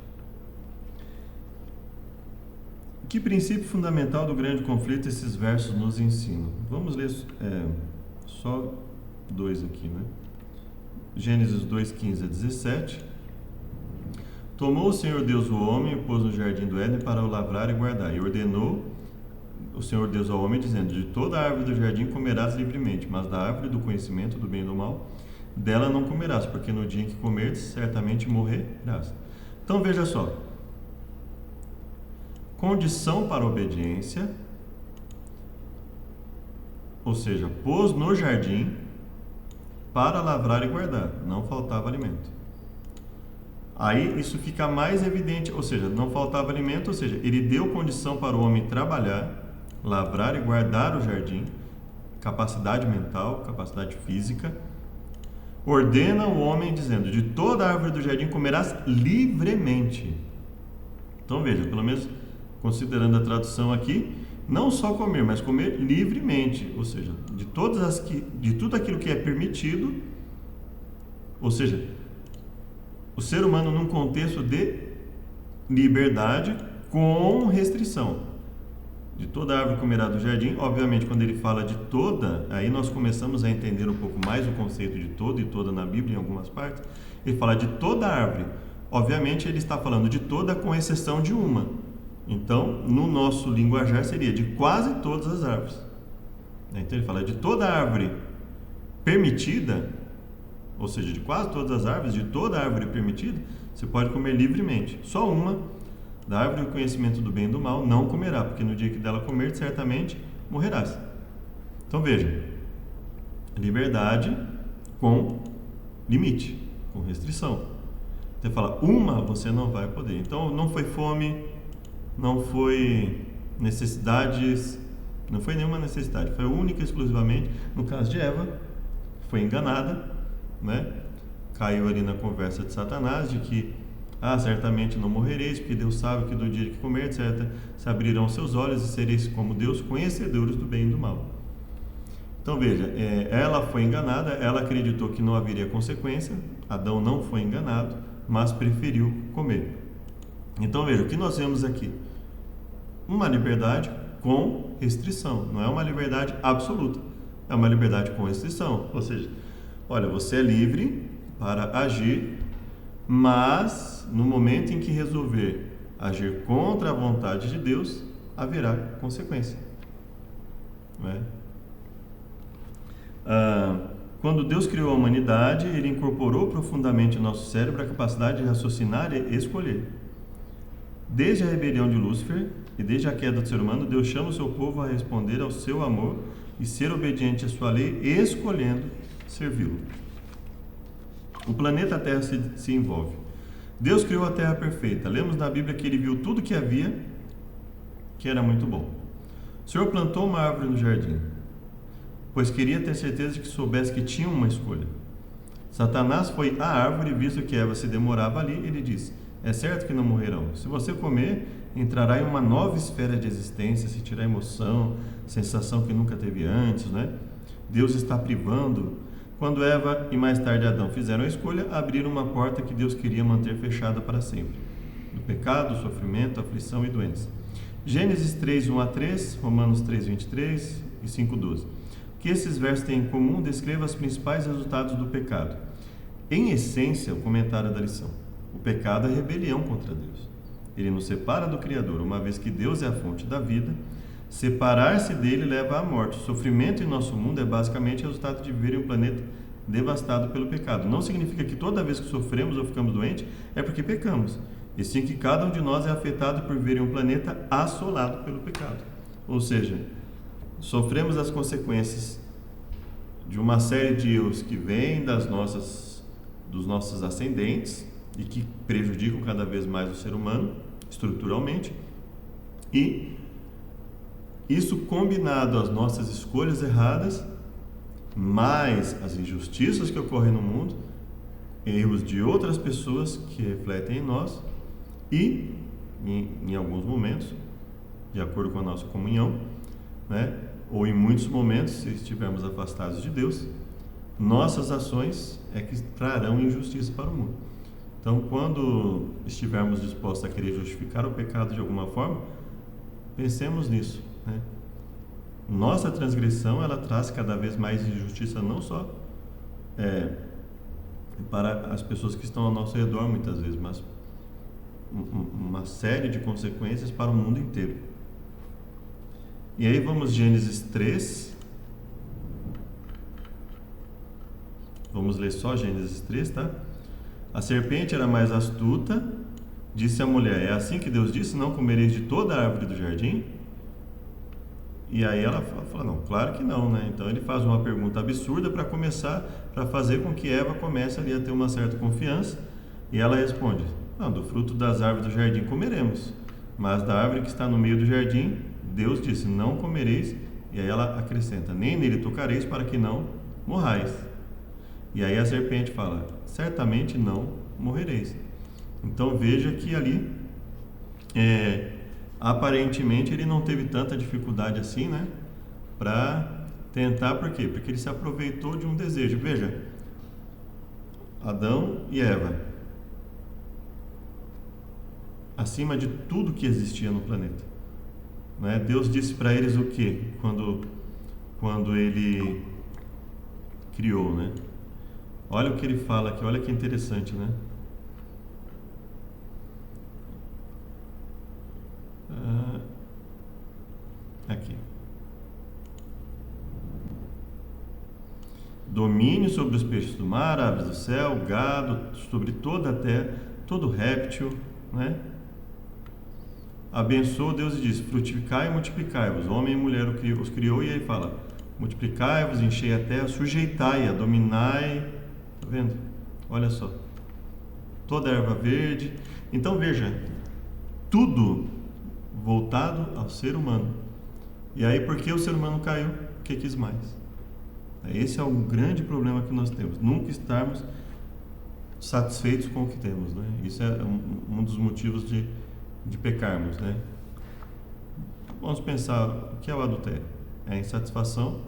Que princípio fundamental do grande conflito esses versos nos ensinam? Vamos ler só dois aqui, né? Gênesis 2, 15 a 17. Tomou o Senhor Deus o homem e o pôs no jardim do Éden para o lavrar e guardar. E ordenou o Senhor Deus ao homem, dizendo: de toda a árvore do jardim comerás livremente, mas da árvore do conhecimento do bem e do mal, dela não comerás, porque no dia em que comeres, certamente morrerás. Então veja só. Condição para obediência, ou seja, pôs no jardim para lavrar e guardar, não faltava alimento. Aí isso fica mais evidente, ou seja, não faltava alimento, ou seja, ele deu condição para o homem trabalhar, lavrar e guardar o jardim, capacidade mental, capacidade física. Ordena o homem dizendo: de toda a árvore do jardim comerás livremente. Então veja, pelo menos considerando a tradução aqui, não só comer, mas comer livremente, ou seja, de tudo aquilo que é permitido, ou seja, o ser humano num contexto de liberdade com restrição. De toda árvore comerá do jardim. Obviamente, quando ele fala de toda, aí nós começamos a entender um pouco mais o conceito de todo e toda na Bíblia, em algumas partes. Ele fala de toda árvore. Obviamente, ele está falando de toda com exceção de uma. Então, no nosso linguajar seria de quase todas as árvores. Então ele fala de toda árvore permitida, ou seja, de quase todas as árvores, de toda árvore permitida, você pode comer livremente. Só uma, da árvore do conhecimento do bem e do mal, não comerá, porque no dia que dela comer, certamente morrerás. Então veja, liberdade com limite, com restrição. Você fala, uma você não vai poder. Então não foi fome, não foi necessidades, não foi nenhuma necessidade, foi única e exclusivamente, no caso de Eva, foi enganada, né? Caiu ali na conversa de Satanás, de que, certamente não morrereis, porque Deus sabe que do dia que comer, etc., se abrirão seus olhos e sereis como Deus, conhecedores do bem e do mal. Então veja, ela foi enganada, ela acreditou que não haveria consequência, Adão não foi enganado, mas preferiu comer. Então veja, o que nós vemos aqui? Uma liberdade com restrição, não é uma liberdade absoluta, é uma liberdade com restrição. Ou seja, olha, você é livre para agir, mas no momento em que resolver agir contra a vontade de Deus, haverá consequência. Não é? Quando Deus criou a humanidade, Ele incorporou profundamente no nosso cérebro a capacidade de raciocinar e escolher. Desde a rebelião de Lúcifer e desde a queda do ser humano, Deus chama o seu povo a responder ao seu amor e ser obediente à sua lei, escolhendo servi-lo. O planeta Terra se envolve. Deus criou a Terra perfeita. Lemos na Bíblia que Ele viu tudo que havia, que era muito bom. O Senhor plantou uma árvore no jardim, pois queria ter certeza de que soubesse que tinha uma escolha. Satanás foi à árvore e, visto que Eva se demorava ali, ele disse: é certo que não morrerão. Se você comer, entrará em uma nova esfera de existência, sentirá emoção, sensação que nunca teve antes, né? Deus está privando. Quando Eva e mais tarde Adão fizeram a escolha, abriram uma porta que Deus queria manter fechada para sempre. Do pecado, sofrimento, aflição e doença. Gênesis 3, 1 a 3, Romanos 3, 23 e 5, 12. O que esses versos têm em comum descreva os principais resultados do pecado. Em essência, o comentário da lição: o pecado é rebelião contra Deus. Ele nos separa do Criador, uma vez que Deus é a fonte da vida. Separar-se dele leva à morte. O sofrimento em nosso mundo é basicamente resultado de viver em um planeta devastado pelo pecado. Não significa que toda vez que sofremos ou ficamos doentes é porque pecamos, e sim que cada um de nós é afetado por viver em um planeta assolado pelo pecado. Ou seja, sofremos as consequências de uma série de erros que vêm dos nossos ascendentes e que prejudicam cada vez mais o ser humano estruturalmente, e isso combinado às nossas escolhas erradas, mais as injustiças que ocorrem no mundo, erros de outras pessoas que refletem em nós e, em alguns momentos, de acordo com a nossa comunhão, né, ou em muitos momentos, se estivermos afastados de Deus, nossas ações é que trarão injustiça para o mundo. Então, quando estivermos dispostos a querer justificar o pecado de alguma forma, pensemos nisso, né? Nossa transgressão, ela traz cada vez mais injustiça, não só para as pessoas que estão ao nosso redor muitas vezes, mas uma série de consequências para o mundo inteiro. E aí vamos Gênesis 3. Vamos ler só Gênesis 3, tá? A serpente era mais astuta, disse à mulher: é assim que Deus disse, não comereis de toda a árvore do jardim? E aí ela fala, não, claro que não, né? Então ele faz uma pergunta absurda para começar, para fazer com que Eva comece ali a ter uma certa confiança, e ela responde: não, do fruto das árvores do jardim comeremos, mas da árvore que está no meio do jardim, Deus disse, não comereis. E aí ela acrescenta: nem nele tocareis, para que não morrais. E aí a serpente fala: certamente não morrereis. Então veja que ali aparentemente ele não teve tanta dificuldade assim, né, para tentar. Por quê? Porque ele se aproveitou de um desejo. Veja, Adão e Eva, acima de tudo que existia no planeta, né? Deus disse para eles o quê? Quando ele criou, né? Olha o que ele fala aqui, olha que interessante, né? Aqui. Domínio sobre os peixes do mar, aves do céu, gado, sobre toda a terra, todo réptil, né? Abençoou Deus e disse: frutificai e multiplicai-vos. Homem e mulher os criou, e aí fala: multiplicai-vos, enchei a terra, sujeitai-a, dominai. Tá vendo? Olha só. Toda a erva verde. Então veja, tudo voltado ao ser humano. E aí, por que o ser humano caiu? Porque quis mais. Esse é o grande problema que nós temos. Nunca estarmos satisfeitos com o que temos, né? Isso é um dos motivos de pecarmos, né? Vamos pensar, o que é o adultério? É a insatisfação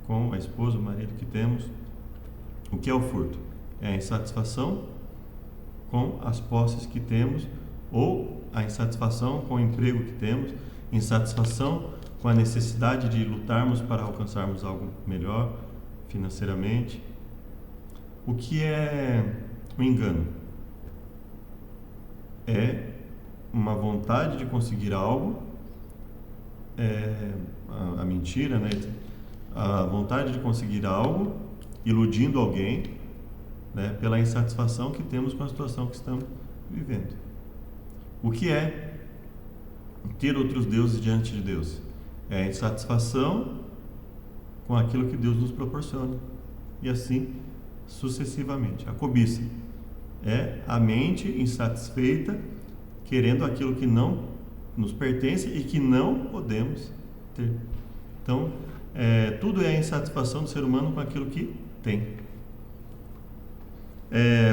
com a esposa, o marido que temos. O que é o furto? É a insatisfação com as posses que temos, ou a insatisfação com o emprego que temos, insatisfação com a necessidade de lutarmos para alcançarmos algo melhor financeiramente. O que é o engano? É uma vontade de conseguir algo, a mentira, né? A vontade de conseguir algo, iludindo alguém, né? Pela insatisfação que temos com a situação que estamos vivendo. O que é ter outros deuses diante de Deus? É a insatisfação com aquilo que Deus nos proporciona, e assim sucessivamente. A cobiça é a mente insatisfeita, querendo aquilo que não nos pertence e que não podemos ter. Então, tudo é a insatisfação do ser humano com aquilo que tem.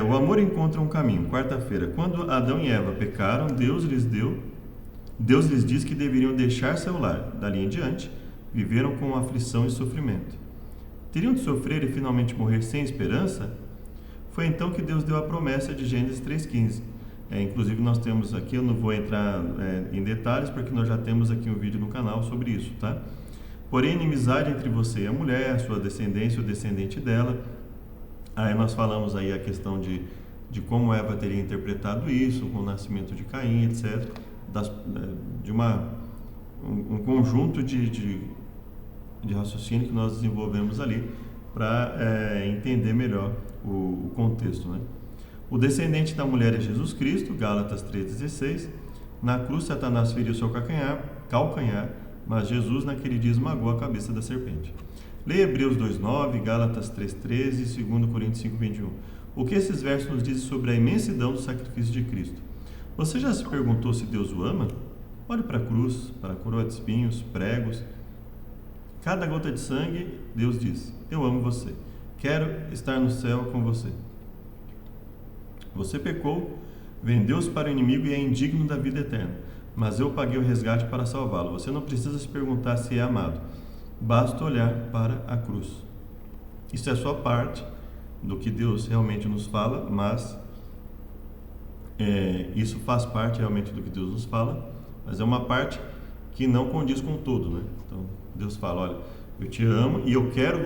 O amor encontra um caminho. Quarta-feira, quando Adão e Eva pecaram, Deus lhes disse que deveriam deixar seu lar. Dali em diante, viveram com aflição e sofrimento. Teriam de sofrer e finalmente morrer sem esperança? Foi então que Deus deu a promessa de Gênesis 3,15. Inclusive nós temos aqui, eu não vou entrar em detalhes, porque nós já temos aqui um vídeo no canal sobre isso, tá? Porém, inimizade entre você e a mulher, a sua descendência, o descendente dela. Aí nós falamos aí a questão de como Eva teria interpretado isso, com o nascimento de Caim, etc. De um conjunto de raciocínio que nós desenvolvemos ali para entender melhor o contexto, né? O descendente da mulher é Jesus Cristo, Gálatas 3,16. Na cruz, Satanás feriu seu calcanhar, mas Jesus naquele dia esmagou a cabeça da serpente. Leia Hebreus 2,9, Gálatas 3,13 e 2 Coríntios 5,21. O que esses versos nos dizem sobre a imensidão do sacrifício de Cristo? Você já se perguntou se Deus o ama? Olhe para a cruz, para a coroa de espinhos, pregos. Cada gota de sangue, Deus diz: eu amo você, quero estar no céu com você. Você pecou, vendeu-se para o inimigo e é indigno da vida eterna, mas eu paguei o resgate para salvá-lo. Você não precisa se perguntar se é amado, basta olhar para a cruz. Isso é só parte do que Deus realmente nos fala, mas isso faz parte realmente do que Deus nos fala, mas é uma parte que não condiz com o todo, né? Então Deus fala: olha, eu te amo e eu quero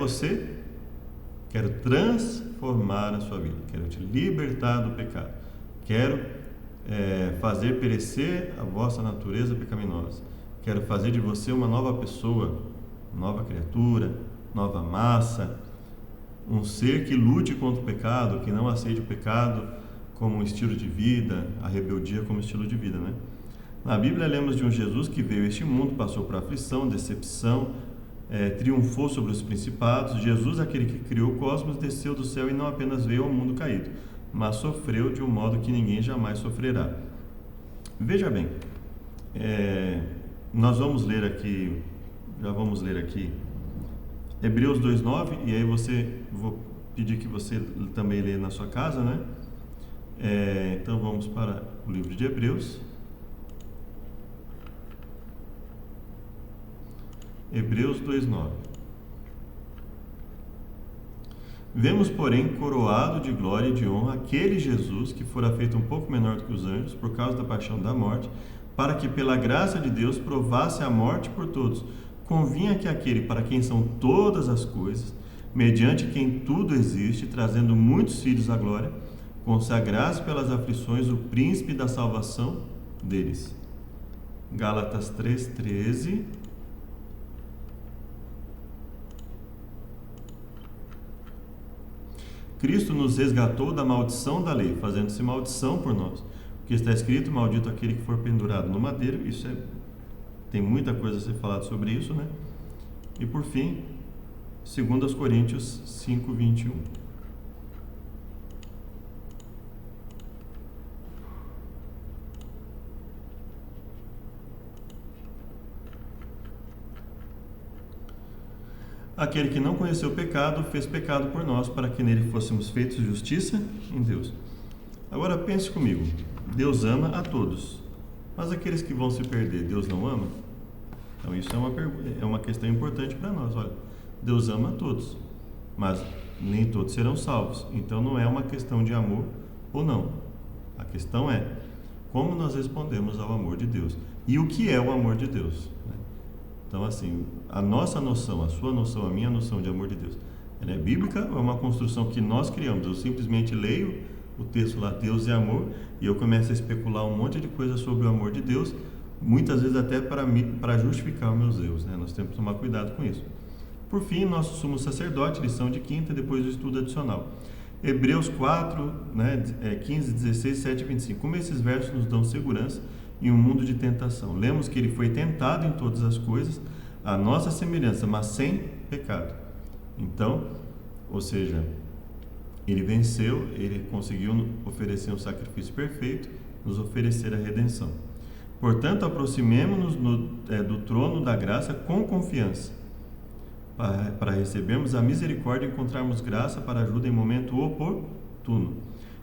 quero transformar a sua vida, quero te libertar do pecado, quero fazer perecer a vossa natureza pecaminosa, quero fazer de você uma nova pessoa, nova criatura, nova massa, um ser que lute contra o pecado, que não aceite o pecado como um estilo de vida, a rebeldia como estilo de vida, né? Na Bíblia lemos de um Jesus que veio a este mundo, passou por aflição, decepção, triunfou sobre os principados. Jesus, aquele que criou o cosmos, desceu do céu e não apenas veio ao mundo caído, mas sofreu de um modo que ninguém jamais sofrerá. Veja bem, nós vamos ler aqui, Hebreus 2,9, e aí vou pedir que você também leia na sua casa, né? Então vamos para o livro de Hebreus. Hebreus 2,9. Vemos, porém, coroado de glória e de honra aquele Jesus que fora feito um pouco menor do que os anjos por causa da paixão da morte, para que pela graça de Deus provasse a morte por todos. Convinha que aquele para quem são todas as coisas, mediante quem tudo existe, trazendo muitos filhos à glória, consagrasse pelas aflições o príncipe da salvação deles. Gálatas 3,13. Cristo nos resgatou da maldição da lei, fazendo-se maldição por nós. Porque está escrito: maldito aquele que for pendurado no madeiro. Isso tem muita coisa a ser falado sobre isso, né? E por fim, 2 Coríntios 5:21. Aquele que não conheceu o pecado, fez pecado por nós, para que nele fôssemos feitos justiça em Deus. Agora pense comigo, Deus ama a todos, mas aqueles que vão se perder, Deus não ama? Então isso é uma questão importante para nós. Olha, Deus ama a todos, mas nem todos serão salvos. Então não é uma questão de amor ou não. A questão é como nós respondemos ao amor de Deus e o que é o amor de Deus, né? Então, assim, a nossa noção, a sua noção, a minha noção de amor de Deus, ela é bíblica ou é uma construção que nós criamos? Eu simplesmente leio o texto lá, Deus é amor, e eu começo a especular um monte de coisa sobre o amor de Deus, muitas vezes até para justificar os meus erros, né? Nós temos que tomar cuidado com isso. Por fim, nosso sumo sacerdote, lição de quinta, depois do estudo adicional. Hebreus 4, 15, 16, 7 e 25. Como esses versos nos dão segurança em um mundo de tentação. Lemos que ele foi tentado em todas as coisas, à nossa semelhança, mas sem pecado. Então, ou seja, ele venceu, ele conseguiu oferecer um sacrifício perfeito, nos oferecer a redenção. Portanto, aproximemo-nos do trono da graça com confiança, para recebermos a misericórdia e encontrarmos graça para ajuda em momento oportuno.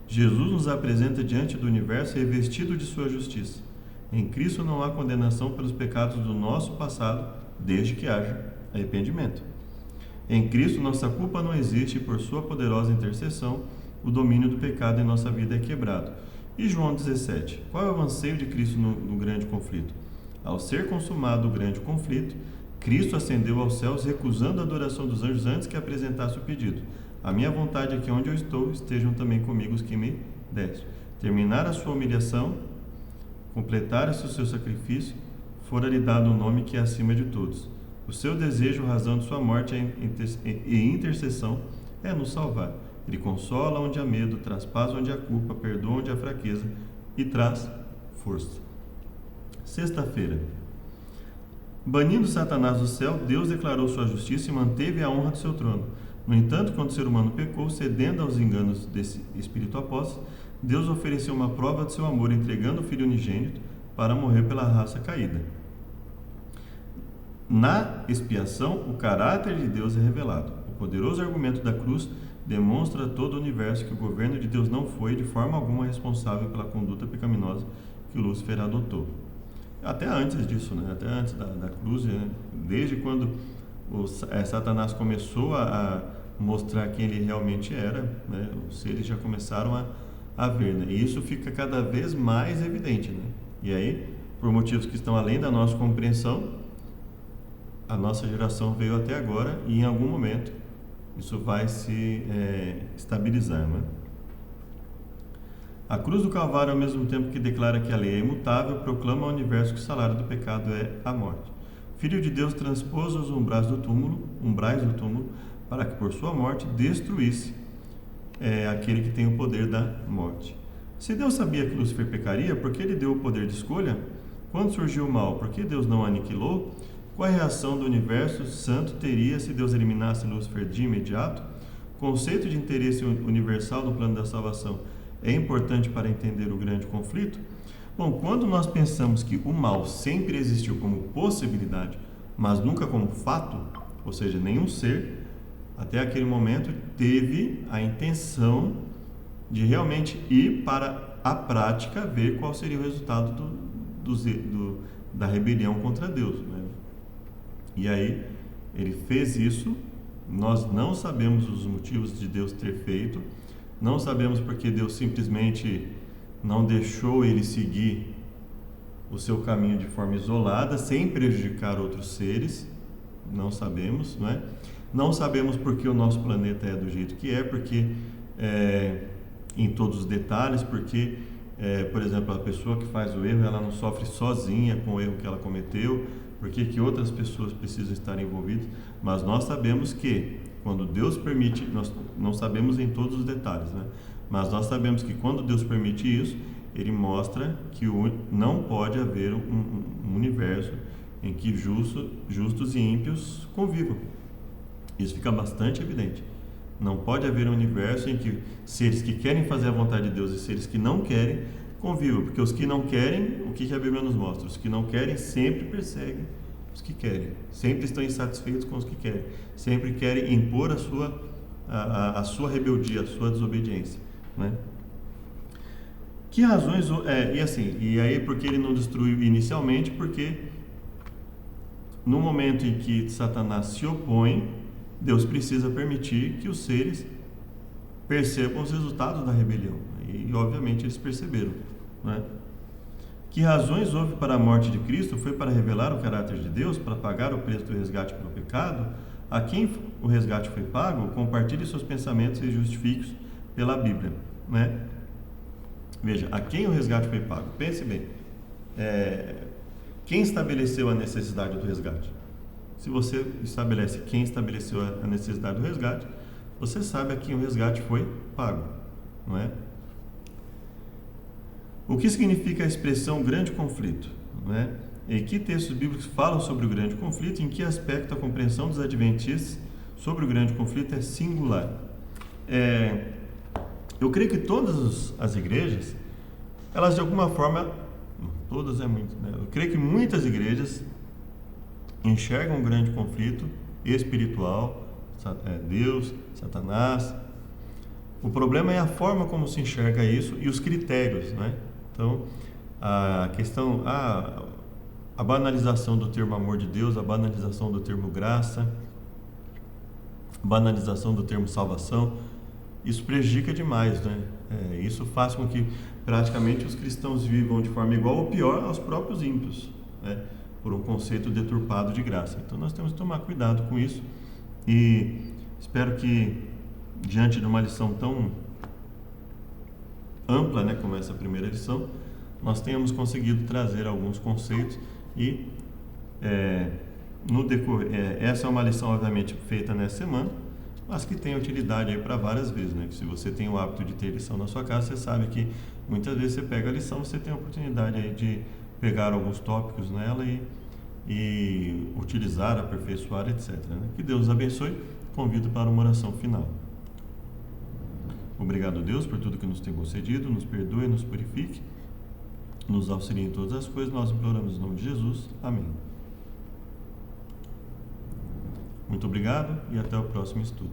Jesus nos apresenta diante do universo revestido de sua justiça. Em Cristo não há condenação pelos pecados do nosso passado, desde que haja arrependimento. Em Cristo nossa culpa não existe e por sua poderosa intercessão o domínio do pecado em nossa vida é quebrado. E João 17. Qual é o anseio de Cristo no grande conflito? Ao ser consumado o grande conflito, Cristo ascendeu aos céus, recusando a adoração dos anjos antes que apresentasse o pedido. A minha vontade é que onde eu estou, estejam também comigo os que me deste. Terminar a sua humilhação, completar-se o seu sacrifício, fora-lhe dado um nome que é acima de todos. O seu desejo, razão de sua morte e intercessão é nos salvar. Ele consola onde há medo, traz paz onde há culpa, perdoa onde há fraqueza e traz força. Sexta-feira. Banindo Satanás do céu, Deus declarou sua justiça e manteve a honra do seu trono. No entanto, quando o ser humano pecou, cedendo aos enganos desse espírito apóstolo, Deus ofereceu uma prova de seu amor, entregando o Filho unigênito para morrer pela raça caída. Na expiação, o caráter de Deus é revelado. O poderoso argumento da cruz demonstra a todo o universo que o governo de Deus não foi, de forma alguma, responsável pela conduta pecaminosa que Lúcifer adotou. Até antes disso, né? Até antes da cruz, né? Desde quando Satanás começou a mostrar quem ele realmente era, né? Os seres já começaram a ver, né? E isso fica cada vez mais evidente, né? E aí, por motivos que estão além da nossa compreensão, a nossa geração veio até agora e em algum momento isso vai se estabilizar, né? A cruz do Calvário, ao mesmo tempo que declara que a lei é imutável, proclama ao universo que o salário do pecado é a morte. Filho de Deus transpôs os umbrais do túmulo, para que por sua morte destruísse aquele que tem o poder da morte. Se Deus sabia que Lúcifer pecaria, por que ele deu o poder de escolha? Quando surgiu o mal, por que Deus não o aniquilou? Qual a reação do universo santo teria se Deus eliminasse Lúcifer de imediato? O conceito de interesse universal no plano da salvação é importante para entender o grande conflito? Bom, quando nós pensamos que o mal sempre existiu como possibilidade, mas nunca como fato, ou seja, nenhum ser, até aquele momento, teve a intenção de realmente ir para a prática ver qual seria o resultado da rebelião contra Deus, né? E aí, ele fez isso, nós não sabemos os motivos de Deus ter feito, não sabemos porque Deus simplesmente não deixou ele seguir o seu caminho de forma isolada, sem prejudicar outros seres, não sabemos, não é? Não sabemos porque o nosso planeta é do jeito que é, porque em todos os detalhes, porque, por exemplo, a pessoa que faz o erro, ela não sofre sozinha com o erro que ela cometeu, porque que outras pessoas precisam estar envolvidas, mas nós sabemos que quando Deus permite, nós não sabemos em todos os detalhes, né? Mas nós sabemos que quando Deus permite isso, Ele mostra que não pode haver um universo em que justos e ímpios convivam. Isso fica bastante evidente. Não pode haver um universo em que seres que querem fazer a vontade de Deus e seres que não querem convivam, porque os que não querem, o que a Bíblia nos mostra? Os que não querem sempre perseguem os que querem, sempre estão insatisfeitos com os que querem, sempre querem impor a sua rebeldia, a sua desobediência, né? Que razões, e aí porque ele não destruiu inicialmente? Porque no momento em que Satanás se opõe, Deus precisa permitir que os seres percebam os resultados da rebelião. E obviamente eles perceberam, né? Que razões houve para a morte de Cristo? Foi para revelar o caráter de Deus, para pagar o preço do resgate pelo pecado? A quem o resgate foi pago? Compartilhe seus pensamentos e justifique-os pela Bíblia, né? Veja, a quem o resgate foi pago? Pense bem. Quem estabeleceu a necessidade do resgate? Se você estabelece quem estabeleceu a necessidade do resgate, você sabe a quem o resgate foi pago, não é? O que significa a expressão grande conflito, não é? E que textos bíblicos falam sobre o grande conflito? Em que aspecto a compreensão dos adventistas sobre o grande conflito é singular? Eu creio que todas as igrejas, elas de alguma forma, todas é muito, né? Eu creio que muitas igrejas enxergam um grande conflito espiritual, Deus, Satanás. O problema é a forma como se enxerga isso e os critérios, né? Então, a questão, a banalização do termo amor de Deus, a banalização do termo graça, a banalização do termo salvação, isso prejudica demais, né? Isso faz com que praticamente os cristãos vivam de forma igual ou pior aos próprios ímpios, né? Por um conceito deturpado de graça. Então nós temos que tomar cuidado com isso e espero que, diante de uma lição tão ampla, né, como essa primeira lição, nós tenhamos conseguido trazer alguns conceitos e no decorrer, essa é uma lição obviamente feita nessa semana, mas que tem utilidade aí para várias vezes, né? Que se você tem o hábito de ter lição na sua casa, você sabe que muitas vezes você pega a lição, você tem a oportunidade aí de pegar alguns tópicos nela e utilizar, aperfeiçoar, etc, né? Que Deus abençoe. Convido para uma oração final. Obrigado, Deus, por tudo que nos tem concedido, nos perdoe, nos purifique, nos auxilie em todas as coisas. Nós imploramos em nome de Jesus. Amém. Muito obrigado e até o próximo estudo.